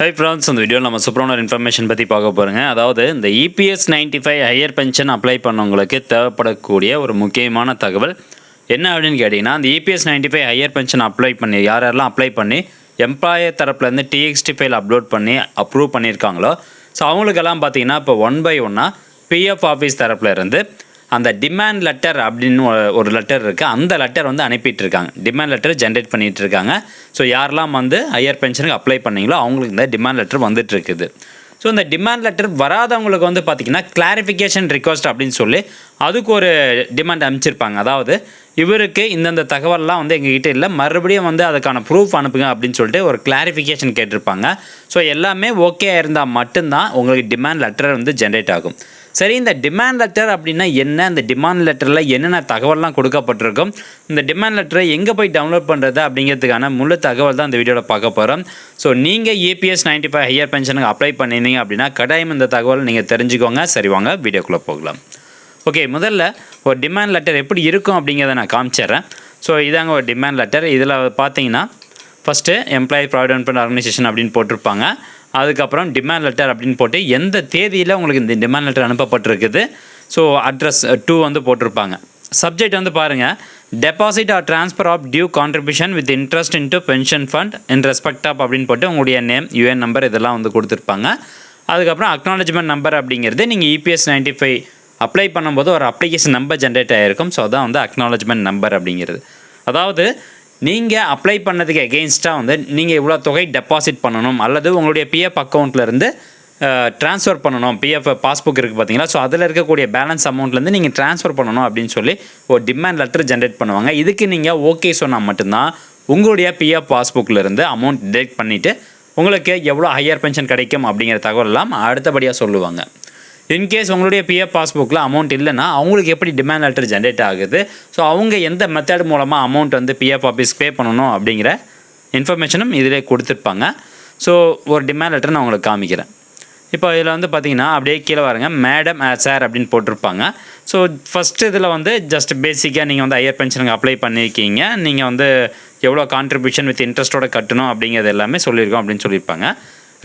Hi friends, இந்த வீடியோவில் நம்ம சூப்பரான ஒரு இன்ஃபர்மேஷன் பற்றி பார்க்க போகிறோங்க. அதாவது இந்த EPS 95 ஹையர் பென்ஷன் அப்ளை பண்ணவங்களுக்கு தேவைப்படக்கூடிய ஒரு முக்கியமான தகவல் என்ன அப்படின்னு கேட்டிங்கன்னா, அந்த EPS 95 ஹையர் பென்ஷன் அப்ளை பண்ணி யாரெல்லாம் அப்ளை பண்ணி எம்ப்ளாயர் தரப்புலேருந்து TXT ஃபைல் அப்லோட் பண்ணி அப்ரூவ் பண்ணியிருக்காங்களோ, ஸோ அவங்களுக்கெல்லாம் பார்த்தீங்கன்னா இப்போ 1 by 1 PF ஆஃபீஸ் தரப்பில் இருந்து அந்த டிமாண்ட் லெட்டர் அப்படின்னு ஒரு லெட்டர் இருக்குது. அந்த லெட்டர் வந்து அனுப்பிட்டு இருக்காங்க. டிமாண்ட் லெட்டர் ஜென்ரேட் பண்ணிகிட்டு இருக்காங்க. ஸோ யாரெல்லாம் வந்து ஹையர் பென்ஷனுக்கு அப்ளை பண்ணீங்களோ அவங்களுக்கு இந்த டிமாண்ட் லெட்டர் வந்துட்டு இருக்குது. ஸோ இந்த டிமாண்ட் லெட்டர் வராதவங்களுக்கு வந்து பார்த்திங்கன்னா கிளாரிஃபிகேஷன் ரிக்வஸ்ட் அப்படின்னு சொல்லி அதுக்கு ஒரு டிமாண்ட் அனுப்பிச்சிருப்பாங்க. அதாவது இவருக்கு இந்தந்த தகவல்லாம் வந்து எங்ககிட்ட இல்லை, மறுபடியும் வந்து அதுக்கான ப்ரூஃப் அனுப்புங்க அப்படின்னு சொல்லிட்டு ஒரு கிளாரிஃபிகேஷன் கேட்டிருப்பாங்க. ஸோ எல்லாமே ஓகே இருந்தால் மட்டும்தான் உங்களுக்கு டிமாண்ட் லெட்டர் வந்து ஜென்ரேட் ஆகும். சரி, இந்த டிமாண்ட் லெட்டர் அப்படின்னா என்ன, இந்த டிமாண்ட் லெட்டரில் என்னென்ன தகவல்லாம் கொடுக்கப்பட்டிருக்கும், இந்த டிமாண்ட் லெட்டரை எங்கே போய் டவுன்லோட் பண்ணுறது அப்படிங்கிறதுக்கான முழு தகவல் தான் இந்த வீடியோவில் பார்க்க போகிறோம். ஸோ நீங்கள் EPS 95 ஹையர் பென்ஷனுக்கு அப்ளை பண்ணியிருந்தீங்க அப்படின்னா கட்டாயம் இந்த தகவல் நீங்கள் தெரிஞ்சுக்கோங்க. சரி, வாங்க வீடியோக்குள்ளே போகலாம். ஓகே, முதல்ல ஒரு டிமாண்ட் லெட்டர் எப்படி இருக்கும் அப்படிங்கிறத நான் காமிச்சிட்றேன். ஸோ இதாங்க ஒரு டிமாண்ட் லெட்டர். இதில் பார்த்தீங்கன்னா first employee provident fund organisation அப்படின்னு போட்டிருப்பாங்க. அதுக்கப்புறம் டிமாண்ட் லெட்டர் அப்படின்னு போட்டு எந்த தேதியில் உங்களுக்கு இந்த டிமாண்ட் லெட்டர் அனுப்பப்பட்டிருக்குது, ஸோ அட்ரஸ் 2 வந்து போட்டிருப்பாங்க. சப்ஜெக்ட் வந்து பாருங்கள், deposit or transfer of due contribution with interest into pension fund in respect of அப்படின்னு போட்டு உங்களுடைய நேம், UN நம்பர் இதெல்லாம் வந்து கொடுத்துருப்பாங்க. அதுக்கப்புறம் அக்னாலஜ்மெண்ட் நம்பர் அப்படிங்கிறது நீங்கள் EPS 95 அப்ளை பண்ணும்போது ஒரு அப்ளிகேஷன் நம்பர் ஜென்ரேட் ஆகிருக்கும். ஸோ அதான் வந்து அக்னாலஜ்மெண்ட் நம்பர் அப்படிங்கிறது. அதாவது நீங்கள் அப்ளை பண்ணதுக்கு எகெயின்ஸ்டாக வந்து நீங்கள் இவ்வளோ தொகை டெபாசிட் பண்ணணும் அல்லது உங்களுடைய PF அக்கௌண்ட்லேருந்து ட்ரான்ஸ்ஃபர் பண்ணணும். PF பாஸ்புக் இருக்குது பார்த்தீங்களா, ஸோ அதில் இருக்கக்கூடிய பேலன்ஸ் அமௌண்ட்லேருந்து நீங்கள் ட்ரான்ஸ்ஃபர் பண்ணணும் அப்படின்னு சொல்லி ஒரு டிமாண்ட் லெட்டர் ஜென்ரேட் பண்ணுவாங்க. இதுக்கு நீங்கள் ஓகே சொன்னால் மட்டும்தான் உங்களுடைய PF பாஸ்புக்கிலேருந்து அமௌண்ட் டிடெக்ட் பண்ணிவிட்டு உங்களுக்கு எவ்வளோ ஹையர் பென்ஷன் கிடைக்கும் அப்படிங்கிற தகவலாம் அடுத்தபடியாக சொல்லுவாங்க. இன்கேஸ் உங்களுடைய PF பாஸ்புக்கில் அமௌண்ட் இல்லைன்னா அவங்களுக்கு எப்படி டிமாண்ட் லெட்டர் ஜென்ரேட் ஆகுது, ஸோ அவங்க எந்த மெத்தட் மூலமாக அமௌண்ட் வந்து PF ஆஃபீஸ் பே பண்ணணும் அப்படிங்கிற இன்ஃபர்மேஷனும் இதிலே கொடுத்துருப்பாங்க. ஸோ ஒரு டிமாண்ட் லெட்டர் நான் உங்களுக்கு காமிக்கிறேன். இப்போ இதில் வந்து பார்த்திங்கன்னா அப்படியே கீழே வாருங்க, மேடம் சார் அப்படின்னு போட்டிருப்பாங்க. ஸோ ஃபஸ்ட்டு இதில் வந்து ஜஸ்ட் பேசிக்காக நீங்கள் வந்து ஹையர் பென்ஷனுக்கு அப்ளை பண்ணியிருக்கீங்க, நீங்கள் வந்து எவ்வளோ கான்ட்ரிபியூஷன் வித் இன்ட்ரெஸ்ட்டோட கட்டணும் அப்படிங்கிறது எல்லாமே சொல்லியிருக்கோம் அப்படின்னு சொல்லியிருப்பாங்க.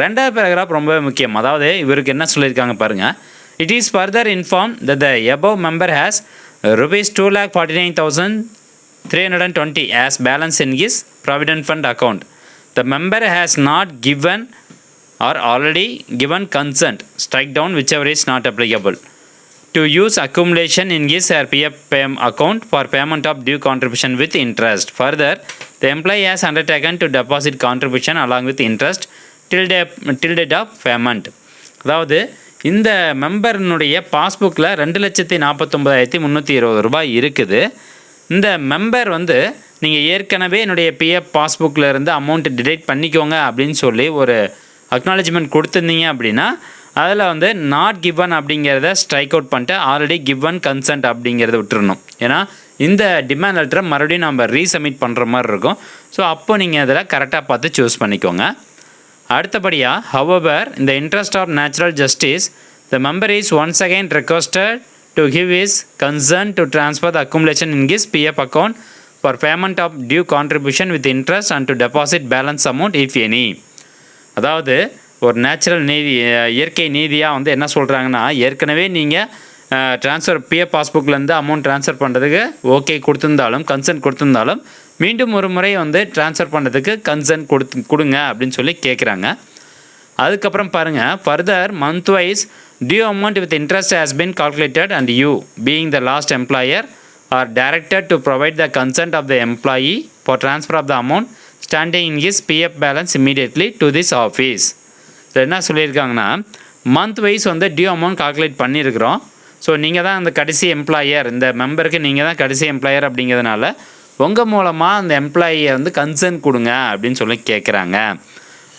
ரெண்டாவது பேராகிராஃப் ரொம்ப முக்கியம். அதாவது இவருக்கு என்ன சொல்லியிருக்காங்க பாருங்கள், it is further inform that the above member has ₹249,320 as balance in his provident fund account. The member has not given or already given consent, strike down whichever is not applicable, to use accumulation in his or PF account for payment of due contribution with interest. Further, the employee has undertaken to deposit contribution along with interest till date of payment. அதாவது இந்த மெம்பர்னுடைய பாஸ்புக்கில் 2,49,320 ரூபாய் இருக்குது. இந்த member வந்து நீங்கள் ஏற்கனவே என்னுடைய PF பாஸ்புக்கில் இருந்து அமௌண்ட்டு டிடெக்ட் பண்ணிக்கோங்க அப்படின்னு சொல்லி ஒரு அக்னாலஜ்மெண்ட் கொடுத்துருந்தீங்க அப்படின்னா அதில் வந்து நாட் கிவன் அப்படிங்கிறத ஸ்ட்ரைக் அவுட் பண்ணிட்டு ஆல்ரெடி கிவன் கன்சென்ட் அப்படிங்கிறத விட்டுறணும். ஏன்னா இந்த டிமாண்ட் லெட்டரை மறுபடியும் நம்ம ரீசப்மிட் பண்ணுற மாதிரி இருக்கும். ஸோ அப்போ நீங்கள் அதில் கரெக்டாக பார்த்து சூஸ் பண்ணிக்கோங்க. அடுத்தபடியாக, however, in the interest of natural justice, the member is once again requested to give his consent to transfer the accumulation in his PF account for payment of due contribution with interest and to deposit balance amount if any. அதாவது ஒரு natural நீதி, இயற்கை நீதியாக வந்து என்ன சொல்கிறாங்கன்னா, ஏற்கனவே நீங்கள் ட்ரான்ஸ்ஃபர் PF பாஸ்புக்லேருந்து அமௌண்ட் ட்ரான்ஸ்ஃபர் பண்ணுறதுக்கு ஓகே கொடுத்துருந்தாலும், கன்சென்ட் கொடுத்துருந்தாலும் மீண்டும் ஒரு முறை வந்து ட்ரான்ஸ்ஃபர் பண்ணுறதுக்கு கன்சென்ட் கொடுங்க அப்படின்னு சொல்லி கேட்குறாங்க. அதுக்கப்புறம் பாருங்கள், further month wise due amount with interest has been calculated and you being the last employer are directed to provide the consent of the employee for transfer of the amount standing in his PF balance immediately to this office. இதில் என்ன சொல்லியிருக்காங்கன்னா, month wise வந்து due amount calculate பண்ணியிருக்கிறோம். So நீங்கள் தான் அந்த கடைசி employer, இந்த மெம்பருக்கு நீங்கள் தான் கடைசி எம்ப்ளாயர் அப்படிங்கிறதுனால உங்கள் மூலமாக அந்த எம்ப்ளாயியை வந்து கன்சென்ட் கொடுங்க அப்படின்னு சொல்லி கேட்குறாங்க.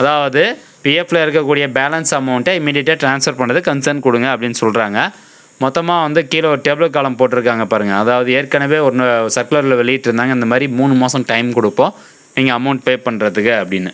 அதாவது PFல இருக்கக்கூடிய பேலன்ஸ் அமௌண்ட்டை இமீடியட்டாக ட்ரான்ஸ்ஃபர் பண்ணுறது கன்சென்ட் கொடுங்க அப்படின்னு சொல்கிறாங்க. மொத்தமாக வந்து கீழே ஒரு டேபிள் காலம் போட்டிருக்காங்க பாருங்கள். அதாவது ஏற்கனவே ஒரு சர்க்குலரில் வெளியிட்டிருந்தாங்க, இந்த மாதிரி 3 மாதம் டைம் கொடுப்போம் நீங்கள் அமௌண்ட் பே பண்ணுறதுக்கு அப்படின்னு.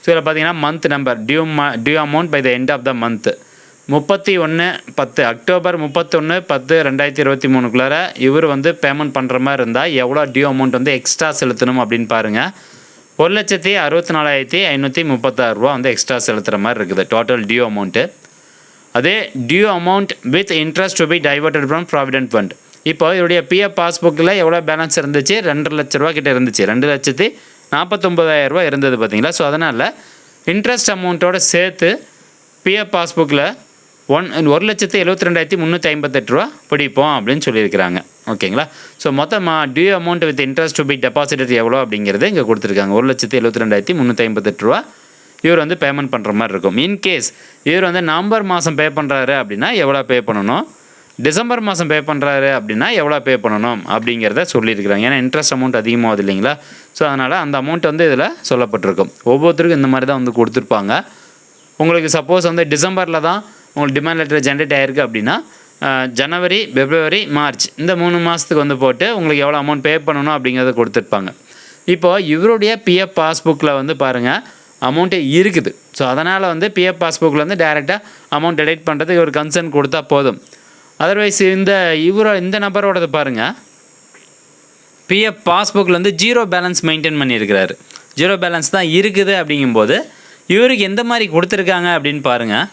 ஸோ இதில் பார்த்தீங்கன்னா month number, due amount by the end of the month 31/10 October 31/10/2023 இவர் வந்து பேமெண்ட் பண்ணுற மாதிரி இருந்தால் எவ்வளோ டியூ அமௌண்ட் வந்து எக்ஸ்ட்ரா செலுத்தணும் அப்படின்னு பாருங்கள். 1,64,536 வந்து எக்ஸ்ட்ரா செலுத்துகிற மாதிரி இருக்குது டோட்டல் டியூ அமௌண்ட்டு. அதே due amount with interest to be diverted from provident fund. இப்போ இதோடைய பிஎஃப் பாஸ்புக்கில் எவ்வளோ பேலன்ஸ் இருந்துச்சு? 2 லட்ச ரூபா கிட்ட இருந்துச்சு. 2,49,000 இருந்தது பார்த்தீங்களா. ஸோ அதனால் இன்ட்ரெஸ்ட் அமௌண்ட்டோட சேர்த்து பிஎஃப் பாஸ்புக்கில் 1,72,358 பிடிப்போம் அப்படின்னு சொல்லியிருக்கிறாங்க. ஓகேங்களா. ஸோ மொத்தமாக due amount with interest to be deposited எவ்வளோ அப்படிங்கிறது இங்கே கொடுத்துருக்காங்க. 1,72,358 இவர் வந்து பேமெண்ட் பண்ணுற மாதிரி இருக்கும். இன்கேஸ் இவர் வந்து நவம்பர் மாதம் பே பண்ணுறாரு அப்படின்னா எவ்வளோ பே பண்ணணும், டிசம்பர் மாதம் பே பண்ணுறாரு அப்படின்னா எவ்வளோ பே பண்ணணும் அப்படிங்கிறத சொல்லியிருக்கிறாங்க. ஏன்னா இன்ட்ரெஸ்ட் அமௌண்ட் அதிகமாகுது இல்லைங்களா. ஸோ அதனால் அந்த அமௌண்ட் வந்து இதில் சொல்லப்பட்டிருக்கும். ஒவ்வொருத்தருக்கும் இந்த மாதிரி தான் வந்து கொடுத்துருப்பாங்க. உங்களுக்கு சப்போஸ் வந்து டிசம்பரில் தான் உங்களுக்கு டிமாண்ட் லெட்டர் ஜென்ரேட் ஆகிருக்கு அப்படின்னா ஜனவரி, பிப்ரவரி, மார்ச் இந்த 3 மாதத்துக்கு வந்து போட்டு உங்களுக்கு எவ்வளோ அமௌண்ட் பே பண்ணணும் அப்படிங்கிறத கொடுத்துருப்பாங்க. இப்போது இவருடைய பிஎஃப் பாஸ்புக்கில் வந்து பாருங்கள் அமௌண்ட்டு இருக்குது. ஸோ அதனால் வந்து பிஎஃப் பாஸ்புக்கில் வந்து டைரெக்டாக அமௌண்ட் டெலிட் பண்ணுறதுக்கு ஒரு கன்சர்ன் கொடுத்தா போதும். அதர்வைஸ் இந்த நபரோடது பாருங்கள், பிஎஃப் பாஸ்புக்கில் வந்து 0 பேலன்ஸ் மெயின்டைன் பண்ணியிருக்கிறாரு. 0 பேலன்ஸ் தான் இருக்குது. அப்படிங்கும்போது இவருக்கு எந்த மாதிரி கொடுத்துருக்காங்க அப்படின்னு பாருங்கள்.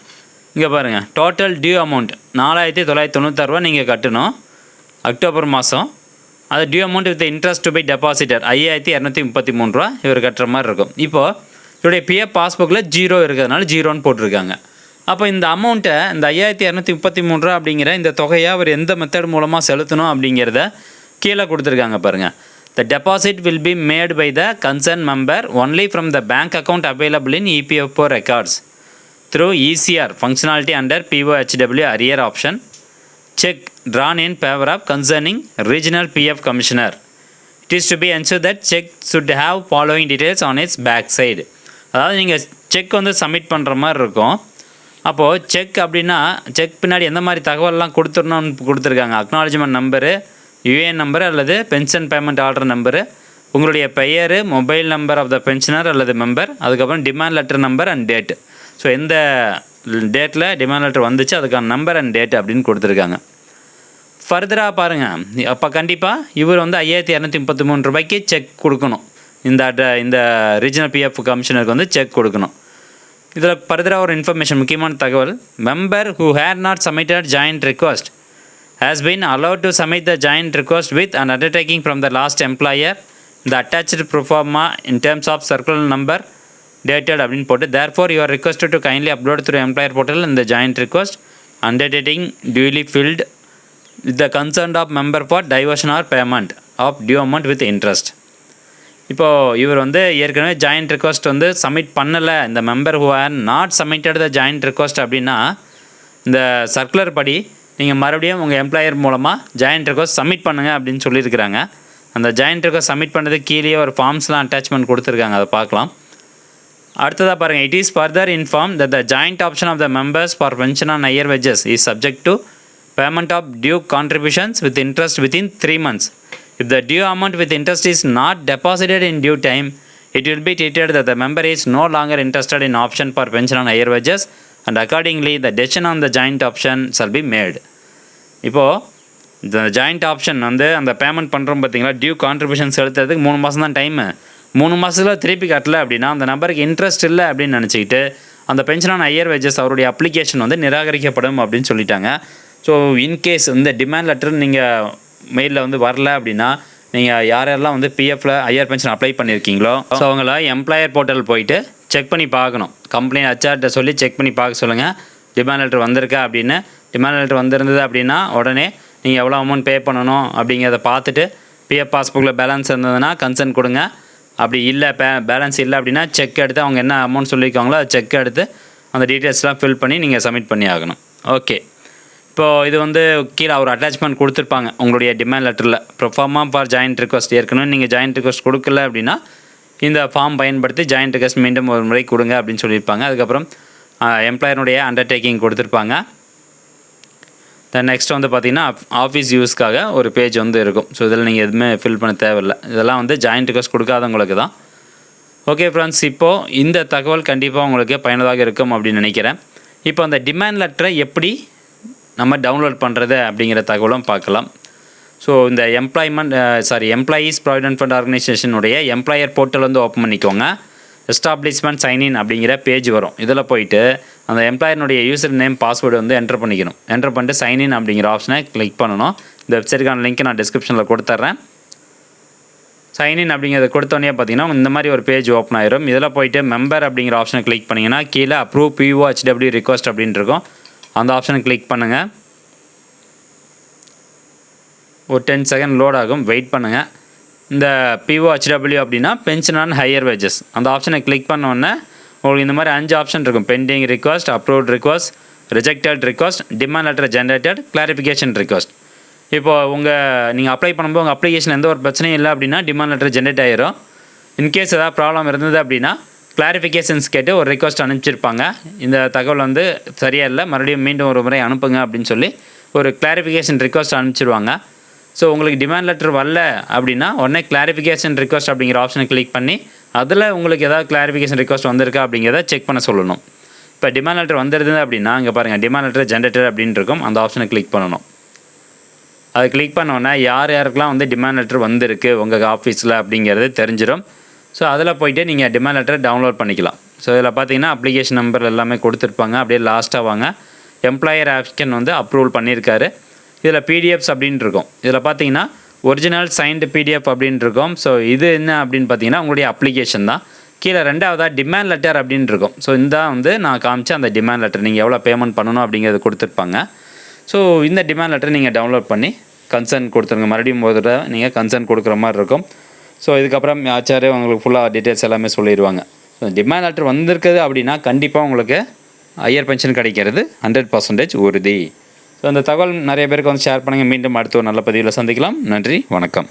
இங்கே பாருங்கள், டோட்டல் டியூ அமௌண்ட் 4,996 நீங்கள் கட்டணும் அக்டோபர் மாதம். அது due amount with interest to be deposited 5,233 இவர் கட்டுற மாதிரி இருக்கும். இப்போது இவருடைய பிஎஃப் பாஸ்புக்கில் 0 இருக்கிறதுனால 0ன்னு போட்டிருக்காங்க. அப்போ இந்த அமௌண்ட்டை இந்த 5,233 அப்படிங்கிற இந்த தொகையை அவர் எந்த மெத்தட் மூலமாக செலுத்தணும் அப்படிங்கிறத கீழே கொடுத்துருக்காங்க பாருங்கள். The deposit will be made by the concerned member only from the bank account available in EPFO records through ECR functionality under POHW arrear option. Check drawn in favor of concerning regional PF commissioner. It is to be ensured that check should have following details on its back side. அதாவது நீங்கள் check வந்து submit பண்ணுற மாதிரி இருக்கும். அப்போது check அப்படின்னா check பின்னாடி எந்த மாதிரி தகவல்லாம் கொடுத்துடணும்னு கொடுத்துருக்காங்க. அக்னாலஜ்மெண்ட் நம்பரு, யூஏஎன் நம்பர் அல்லது பென்ஷன் பேமெண்ட் ஆர்டர் நம்பரு, உங்களுடைய பெயர், mobile number of the pensioner அல்லது மெம்பர், அதுக்கப்புறம் demand letter number and date. So எந்த டேட்டில் டிமாண்ட் லெட்டர் வந்துச்சு அதுக்கான நம்பர் அண்ட் டேட் அப்படின்னு கொடுத்துருக்காங்க. ஃபர்தராக பாருங்கள், அப்போ கண்டிப்பாக இவர் வந்து 5,233 செக் கொடுக்கணும். இந்த ரீஜனல் பிஎஃப் கமிஷனருக்கு வந்து செக் கொடுக்கணும். இதில் ஃபர்தராக ஒரு இன்ஃபர்மேஷன், முக்கியமான தகவல், member who had not submitted joint request has been allowed to submit the joint request with an undertaking from the last employer. The attached pro forma in terms of circular number dated அப்படின்னு போட்டு, therefore you are requested to kindly upload through employer portal in the joint request undertaking duly filled with the consent of member for diversion or payment of due amount with interest. இப்போது இவர் வந்து ஏற்கனவே joint request வந்து submit பண்ணலை, இந்த member who are not submitted the joint request அப்படின்னா இந்த circular படி நீங்கள் மறுபடியும் உங்கள் எம்ப்ளாயர் மூலமாக ஜாயிண்ட் ரிக்வஸ்ட் சப்மிட் பண்ணுங்கள் அப்படின்னு சொல்லியிருக்கிறாங்க. அந்த ஜாயிண்ட் ரிக்வஸ்ட் சப்மிட் பண்ணுறதுக்கு கீழே ஒரு ஃபார்ம்ஸ்லாம் அட்டாச்மெண்ட் கொடுத்துருக்காங்க, அதை பார்க்கலாம். அடுத்ததாக பாருங்கள், it is further inform that the joint option of the members for pension on higher wages is subject to payment of due contributions with interest within 3 months. If the due amount with interest is not deposited in due time, it will be treated that the member is no longer interested in option for pension on higher wages and accordingly the decision on the joint option shall be made. இப்போது இந்த joint option வந்து அந்த payment பண்ணுறோம் பார்த்தீங்களா, due contribution செலுத்துறதுக்கு 3 மாதம் தான் time. 3 மாதத்தில் திருப்பி கட்டலை அப்படின்னா அந்த நபருக்கு இன்ட்ரெஸ்ட் இல்லை அப்படின்னு நினச்சிக்கிட்டு அந்த பென்ஷன் ஆன் ஹையர் வேஜஸ் அவருடைய அப்ளிகேஷன் வந்து நிராகரிக்கப்படும் அப்படின்னு சொல்லிட்டாங்க. ஸோ இன்கேஸ் இந்த டிமாண்ட் லெட்டர் நீங்கள் மெயிலில் வந்து வரல அப்படின்னா நீங்கள் யாரெல்லாம் வந்து பிஎஃப்பில் ஹையர் பென்ஷன் அப்ளை பண்ணியிருக்கீங்களோ ஸோ அவங்கள எம்ப்ளாயர் போர்ட்டல் போயிட்டு செக் பண்ணி பார்க்கணும். கம்ப்ளைண்ட் ஹெச்ஆர்கிட்ட சொல்லி செக் பண்ணி பார்க்க சொல்லுங்கள், டிமாண்ட் லெட்டர் வந்திருக்கா அப்படின்னு. டிமாண்ட் லெட்டர் வந்திருந்தது அப்படின்னா உடனே நீங்கள் எவ்வளோ அமௌண்ட் பே பண்ணணும் அப்படிங்கிறத பார்த்துட்டு பிஎஃப் பாஸ்புக்கில் பேலன்ஸ் இருந்ததுன்னா கன்சர்ன் கொடுங்க. அப்படி இல்லை பேலன்ஸ் இல்லை அப்படின்னா செக் எடுத்து அவங்க என்ன அமௌண்ட் சொல்லியிருக்காங்களோ அதை செக் எடுத்து அந்த டீட்டெயில்ஸ்லாம் ஃபில் பண்ணி நீங்கள் சப்மிட் பண்ணி ஆகணும். ஓகே, இப்போது இது வந்து கீழே ஒரு அட்டாச்மெண்ட் கொடுத்துருப்பாங்க உங்களுடைய டிமாண்ட் லெட்டரில். ப்ரொஃபார்மா ஃபார் ஜாயிண்ட் ரிக்வஸ்ட், ஏற்கனவே நீங்கள் ஜாயிண்ட் ரிக்வஸ்ட் கொடுக்கல அப்படின்னா இந்த ஃபார்ம் பயன்படுத்தி ஜாயிண்ட் ரிக்வஸ்ட் மீண்டும் ஒரு முறை கொடுங்க அப்படின்னு சொல்லியிருப்பாங்க. அதுக்கப்புறம் எம்ப்ளாயருடைய அண்டர்டேக்கிங் கொடுத்துருப்பாங்க. தென் நெக்ஸ்ட் வந்து பார்த்திங்கன்னா ஆஃபீஸ் யூஸ்க்காக ஒரு பேஜ் வந்து இருக்கும். ஸோ இதில் நீங்கள் எதுவுமே ஃபில் பண்ண தேவையில்லை. இதெல்லாம் வந்து ஜாயிண்ட் ரிக்வஸ்ட் கொடுக்காதவங்களுக்கு தான். ஓகே ஃப்ரெண்ட்ஸ், இப்போது இந்த தகவல் கண்டிப்பாக உங்களுக்கு பயனுள்ளதாக இருக்கும் அப்படின்னு நினைக்கிறேன். இப்போ அந்த டிமாண்ட் லெட்டரை எப்படி நம்ம டவுன்லோட் பண்ணுறது அப்படிங்கிற தகவலும் பார்க்கலாம். ஸோ இந்த எம்ப்ளாயீஸ் ப்ராவிடென்ட் ஃபண்ட் ஆர்கனைசேஷனுடைய எம்ப்ளாயர் போர்ட்டல் வந்து ஓப்பன் பண்ணிக்கோங்க. எஸ்டாப்ளிஷ்மெண்ட் சைன்இன் அப்படிங்கிற பேஜ் வரும். இதில் போயிட்டு அந்த எம்ப்ளாயர்னுடைய யூசர் நேம் பாஸ்வேர்டு வந்து என்டர் பண்ணிக்கணும். என்டர் பண்ணிட்டு சைன்இன் அப்படிங்கிற ஆப்ஷனை கிளிக் பண்ணணும். இந்த வெப்சைட்டுக்கான லிங்க் நான் டிஸ்கிரிப்ஷனில் கொடுத்துட்றேன். சைன்இன் அப்படிங்கிறத கொடுத்தோன்னே பார்த்தீங்கன்னா இந்த மாதிரி ஒரு பேஜ் ஓப்பன் ஆயிரும். இதில் போயிட்டு மெம்பர் அப்படிங்கிற ஆப்ஷனை கிளிக் பண்ணிங்கன்னா கீழே அப்ரூவ் POHW ரிக்வஸ்ட் அப்படின்னு இருக்கும். அந்த ஆப்ஷனை கிளிக் பண்ணுங்கள். ஒரு 10 செகண்ட் லோட் ஆகும், வெயிட் பண்ணுங்கள். இந்த POHW அப்படின்னா பென்ஷன் ஆன் ஹையர் வேஜஸ், அந்த ஆப்ஷனை கிளிக் பண்ணோன்னே உங்களுக்கு இந்த மாதிரி 5 ஆப்ஷன் இருக்கும். Pending request, approved request, rejected request, demand letter generated, clarification request. இப்போது நீங்கள் அப்ளை பண்ணும்போது உங்கள் அப்ளிகேஷன் எந்த ஒரு பிரச்சனையும் இல்லை அப்படின்னா டிமாண்ட் லெட்டர் ஜென்ரேட் ஆகிரும். இன்கேஸ் ஏதாவது ப்ராப்ளம் இருந்தது அப்படின்னா கிளாரிஃபிகேஷன்ஸ் கேட்டு ஒரு ரிக்வஸ்ட் அனுப்பிச்சிருப்பாங்க. இந்த தகவல் வந்து சரியாக இல்லை, மறுபடியும் மீண்டும் ஒரு முறை அனுப்புங்க அப்படின்னு சொல்லி ஒரு கிளாரிஃபிகேஷன் ரிக்வஸ்ட் அனுப்பிச்சிருவாங்க. ஸோ உங்களுக்கு டிமாண்ட் லெட்டர் வரல அப்படின்னா உடனே கிளாரிஃபிகேஷன் ரிக்வஸ்ட் அப்படிங்கிற ஆப்ஷனை கிளிக் பண்ணி அதில் உங்களுக்கு ஏதாவது கிளாரிஃபிகேஷன் ரிக்வஸ்ட் வந்திருக்கா அப்படிங்கிறத செக் பண்ண சொல்லணும். இப்போ டிமாண்ட் லெட்டர் வந்துடுது அப்படின்னா இங்கே பாருங்கள் டிமாண்ட் லெட்டர் ஜென்ரேட்டட் அப்படின்னு இருக்கும். அந்த ஆப்ஷனை கிளிக் பண்ணணும். அதை கிளிக் பண்ணோன்னா யாருக்கெல்லாம் வந்து டிமாண்ட் லெட்டர் வந்திருக்கு உங்கள் ஆஃபீஸில் அப்படிங்கிறது தெரிஞ்சிடும். ஸோ அதில் போய்ட்டு நீங்கள் டிமாண்ட் லெட்டர் டவுன்லோட் பண்ணிக்கலாம். ஸோ இதில் பார்த்தீங்கன்னா அப்ளிகேஷன் நம்பர் எல்லாமே கொடுத்துருப்பாங்க. அப்படியே லாஸ்ட்டாக வாங்க, எம்ப்ளாயர் ஆப்ஷன் வந்து அப்ரூவல் பண்ணியிருக்காரு. இதில் பிடிஎஃப்ஸ் அப்படின்னு இருக்கும். இதில் பார்த்தீங்கன்னா ஒரிஜினல் சைன்டு பிடிஎஃப் அப்படின்னு இருக்கும். ஸோ இது என்ன அப்படின்னு பார்த்தீங்கன்னா உங்களுடைய அப்ளிகேஷன் தான். கீழே ரெண்டாவதாக டிமாண்ட் லெட்டர் அப்படின்னு இருக்கும். ஸோ இந்த வந்து நான் காமிச்ச அந்த டிமாண்ட் லெட்டர் நீங்கள் எவ்வளோ பேமெண்ட் பண்ணணும் அப்படிங்கிறது கொடுத்துருப்பாங்க. ஸோ இந்த டிமாண்ட் லெட்டர் நீங்கள் டவுன்லோட் பண்ணி கன்சர்ன் கொடுத்துருங்க. மறுபடியும் ஒரு தடவை நீங்கள் கன்சர்ன் கொடுக்குற மாதிரி இருக்கும். ஸோ இதுக்கப்புறம் ஆச்சாரே உங்களுக்கு ஃபுல்லாக டீட்டெயில்ஸ் எல்லாமே சொல்லிடுவாங்க. ஸோ டிமாண்ட் லெட்டர் வந்திருக்குது அப்படின்னா கண்டிப்பாக உங்களுக்கு ஹையர் பென்ஷன் கிடைக்கிறது 100% உறுதி. ஸோ அந்த தகவல் நிறைய பேருக்கு வந்து ஷேர் பண்ணுங்கள். மீண்டும் அடுத்த ஒரு நல்ல பதிவில் சந்திக்கலாம். நன்றி, வணக்கம்.